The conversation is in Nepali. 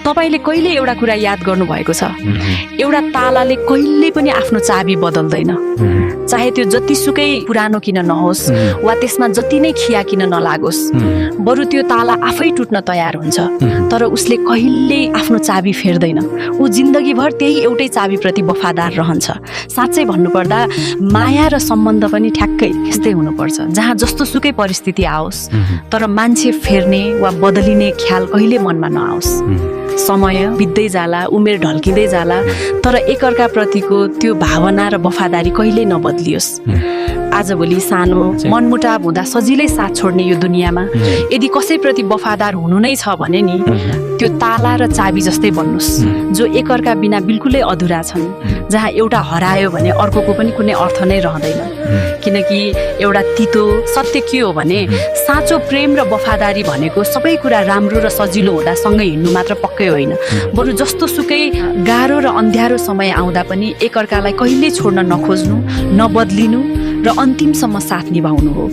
तपाईले कहिले एउटा कुरा याद गर्नुभएको छ, एउटा तालाले कहिले पनि आफ्नो चाबी बदल्दैन, चाहे त्यो जतिसुकै पुरानो किन नहोस् वा त्यसमा जति नै खिया किन नलागोस्, बरु त्यो ताला आफै टुट्न तयार हुन्छ, तर उसले कहिले आफ्नो चाबी फेर्दैन। ऊ जिन्दगीभर त्यही एउटै चाबीप्रति वफादार रहन्छ। साँच्चै भन्नुपर्दा माया र सम्बन्ध पनि ठ्याक्कै यस्तै हुनुपर्छ, जहाँ जस्तो सुकै परिस्थिति आओस् तर मान्छे फेर्ने वा बदलिने ख्याल कहिले मनमा नआओस्। समय बित्दै जाला, उमेर ढल्किँदै जाला, तर एकअर्काप्रतिको त्यो भावना र वफादारी कहिल्यै नबदलियोस्। आजभोलि सानो मनमुटाव हुँदा सजिलै साथ छोड्ने यो दुनियाँमा यदि कसैप्रति वफादार हुनु नै छ भने नि त्यो ताला र चाबी जस्तै बन्नुहोस्, जो एकअर्का बिना बिल्कुलै अधुरा छन्, जहाँ एउटा हरायो भने अर्कोको पनि कुनै अर्थ नै रहँदैन। किनकि एउटा तितो सत्य के हो भने साँचो प्रेम र वफादारी भनेको सबै कुरा राम्रो र सजिलो हुँदा सँगै हिँड्नु मात्र पक्कै होइन, बरु जस्तो सुकै गाह्रो र अन्ध्यारो समय आउँदा पनि एकअर्कालाई कहिल्यै छोड्न नखोज्नु, नबदलिनु र अन्तिमसम्म साथ निभाउनु हो।